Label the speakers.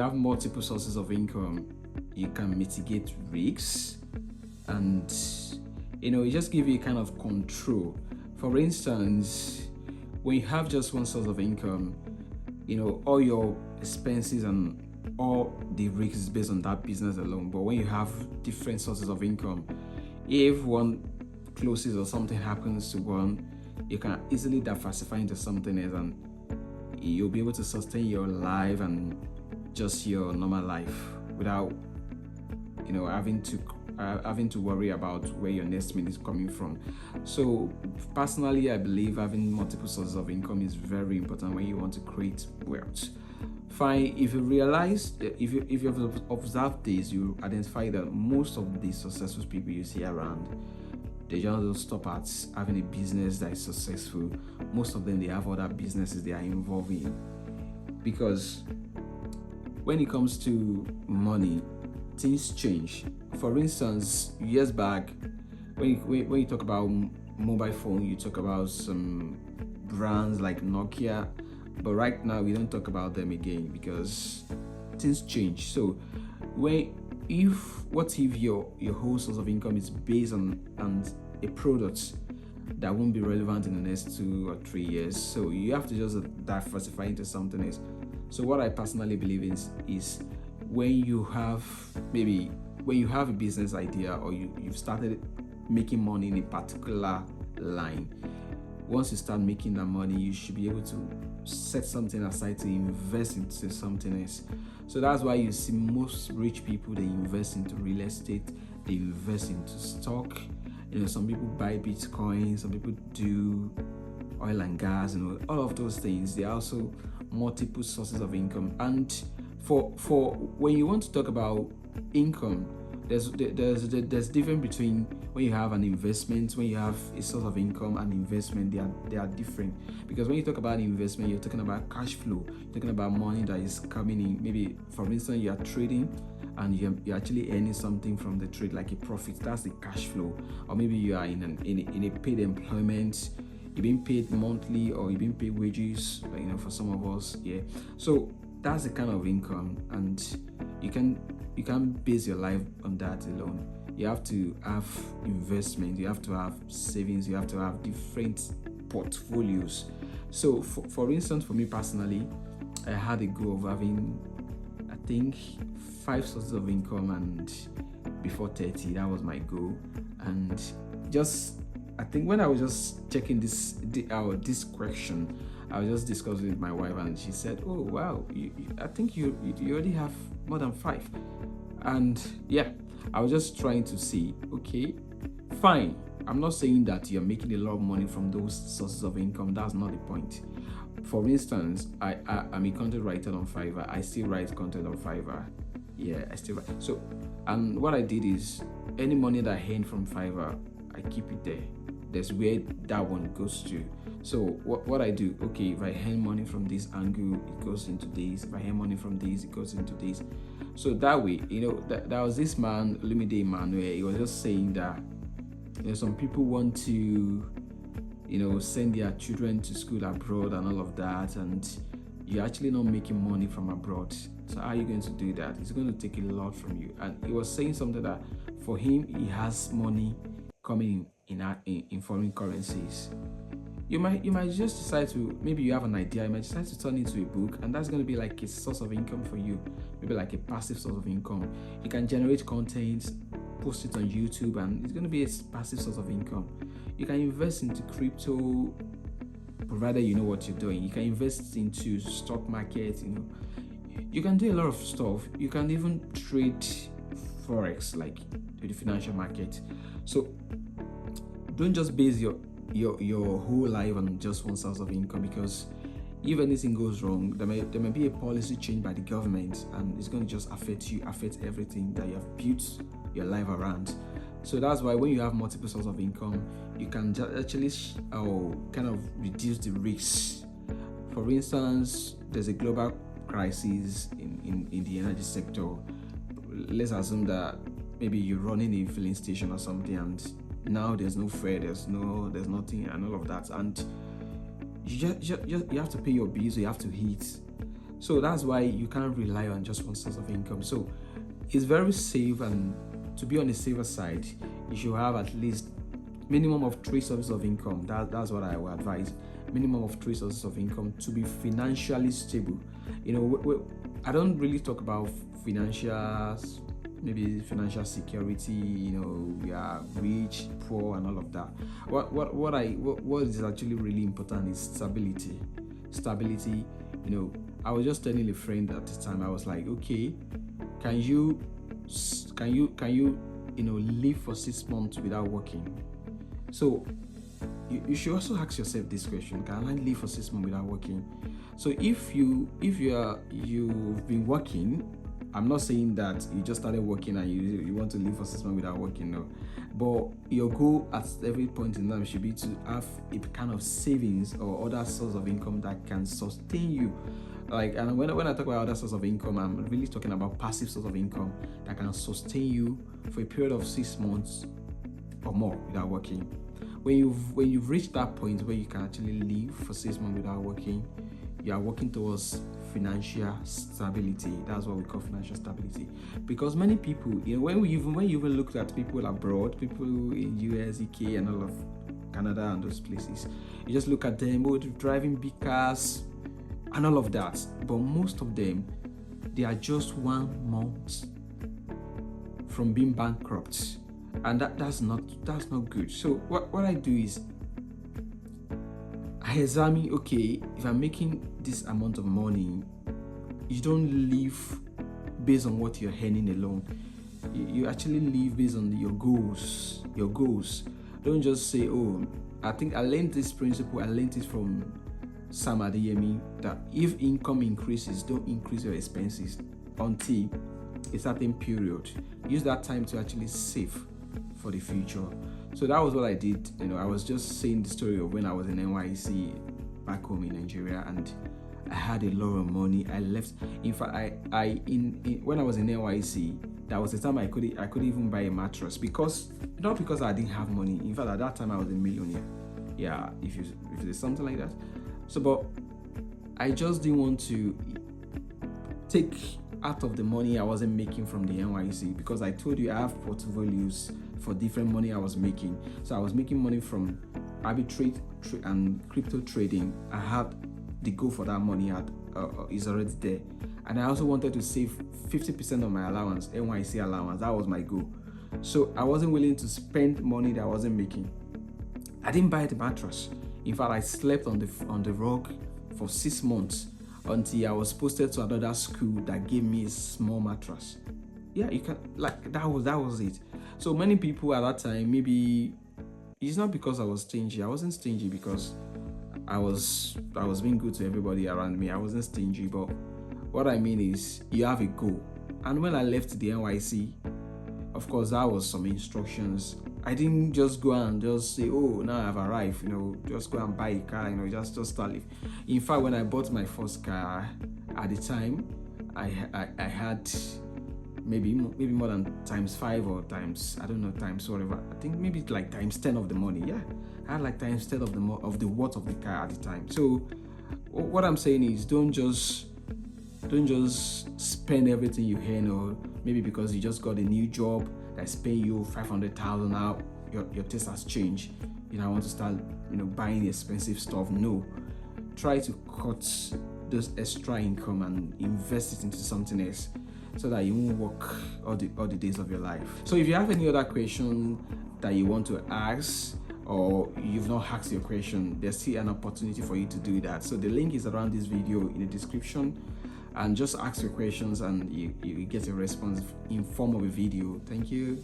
Speaker 1: have multiple sources of income, you can mitigate risks, and it just gives you kind of control. For instance, when you have just one source of income, all your expenses and all the risks is based on that business alone. But when you have different sources of income, if one closes or something happens to one, you can easily diversify into something else, and you'll be able to sustain your life and just your normal life without having to worry about where your next meal is coming from. So personally, I believe having multiple sources of income is very important when you want to create wealth. Fine, if you realize, if you have observed this, you identify that most of the successful people you see around, they just don't stop at having a business that is successful. Most of them, they have other businesses they are involved in. Because when it comes to money, things change. For instance, years back, when you talk about mobile phone, you talk about some brands like Nokia, but right now we don't talk about them again because things change. So what if your whole source of income is based on a product that won't be relevant in the next 2 or 3 years? So you have to just diversify into something else. So what I personally believe is when you have a business idea, or you've started making money in a particular line, once you start making that money, you should be able to set something aside to invest into something else. So that's why you see most rich people, they invest into real estate, they invest into stock. Some people buy Bitcoin, some people do oil and gas, all of those things. There are also multiple sources of income. And for when you want to talk about income, there's difference between when you have an investment, when you have a source of income and investment. They are different, because when you talk about investment, you're talking about cash flow, you're talking about money that is coming in. Maybe, for instance, you are trading and you're actually earning something from the trade, like a profit. That's the cash flow. Or maybe you are in a paid employment, you're being paid monthly, or you're being paid wages, for some of us. So that's the kind of income, and you can base your life on that alone. You have to have investment, you have to have savings, you have to have different portfolios. So for instance, for me personally, I had a goal of having, I think, 5 sources of income, and before 30, that was my goal. And I think when I was just checking this question, I was just discussing with my wife, and she said, "Oh wow, I think you already have more than 5." And I was just trying to see, okay, fine. I'm not saying that you're making a lot of money from those sources of income. That's not the point. For instance, I'm a content writer on Fiverr. I still write content on Fiverr. I still write. So, and what I did is, any money that I earn from Fiverr, I keep it there. There's where that one goes to. So what I do, okay, if I earn money from this angle, it goes into this. If I earn money from this, it goes into this. So that way, that was this man, Lumide Emmanuel. He was just saying that, some people want to, send their children to school abroad and all of that, and you're actually not making money from abroad. So how are you going to do that? It's going to take a lot from you. And he was saying something that for him, he has money coming in foreign currencies. You might just decide to, maybe you have an idea, you might decide to turn it into a book, and that's going to be like a source of income for you, maybe like a passive source of income. You can generate content, post it on YouTube, and it's going to be a passive source of income. You can invest into crypto, provided you know what you're doing. You can invest into stock market, you can do a lot of stuff. You can even trade forex, like the financial market. So don't just base your whole life on just one source of income, because if anything goes wrong, there may be a policy change by the government, and it's going to just affect everything that you have built your life around. So that's why when you have multiple sources of income, you can actually kind of reduce the risks. For instance, there's a global crisis in the energy sector. Let's assume that maybe you're running a filling station or something, and now there's no fare, there's nothing, and all of that, and you have to pay your bills, you have to eat. So that's why you can't rely on just one source of income. So it's very safe, and to be on the safer side, you should have at least minimum of 3 sources of income. That's what I would advise. Minimum of 3 sources of income to be financially stable. I don't really talk about maybe financial security. We are rich, poor, and all of that. What is actually really important is stability. Stability. I was just telling a friend at the time. I was like, okay, can you live for 6 months without working? So you should also ask yourself this question: can I live for 6 months without working? So if you've been working, I'm not saying that you just started working and you want to live for 6 months without working, no. But your goal at every point in time should be to have a kind of savings or other source of income that can sustain you. And when I talk about other source of income, I'm really talking about passive source of income that can sustain you for a period of 6 months or more without working. When you've reached that point where you can actually live for 6 months without working, you are working towards financial stability. That's what we call financial stability. Because many people, when you even look at people abroad, people in US, UK, and all of Canada and those places, you just look at them, driving big cars and all of that. But most of them, they are just 1 month from being bankrupt, and that's not good. So what I do is I examine, okay, if I'm making this amount of money, you don't live based on what you're earning alone. You actually live based on your goals. Don't just say, oh, I think I learned this principle. I learned it from Sam Adeyemi, that if income increases, don't increase your expenses until a certain period. Use that time to actually save for the future. So that was what I did. I was just saying the story of when I was in NYC back home in Nigeria, and I had a lot of money. I left. In fact, when I was in NYC, that was the time I could even buy a mattress, not because I didn't have money. In fact, at that time I was a millionaire. Yeah, if there's something like that. So, but I just didn't want to take out of the money I wasn't making from the NYC, because I told you I have portfolios for different money I was making. So I was making money from arbitrage and crypto trading. I had the goal for that money is already there, and I also wanted to save 50% of my allowance, NYC allowance. That was my goal. So I wasn't willing to spend money that I wasn't making. I didn't buy the mattress. In fact, I slept on the rug for 6 months until I was posted to another school that gave me a small mattress. Yeah, you can, that was it. So many people at that time, maybe it's not because I was stingy. I wasn't stingy because I was being good to everybody around me. I wasn't stingy, but what I mean is you have a goal. And when I left the NYC, of course, that was some instructions. I didn't just go and just say, oh, now I've arrived, just go and buy a car, just start living. In fact, when I bought my first car, at the time, I had maybe more than times 5 or times, I don't know, times whatever. I think maybe like times 10 of the money. Yeah, I had like times 10 of the worth of the car at the time. So what I'm saying is, don't just spend everything you earn, or maybe because you just got a new job that's paying you 500,000 now, your taste has changed. I want to start buying expensive stuff. No, try to cut those extra income and invest it into something else, so that you won't work all the days of your life. So if you have any other question that you want to ask, or you've not asked your question, there's still an opportunity for you to do that. So the link is around this video in the description, and just ask your questions and you get a response in form of a video. Thank you.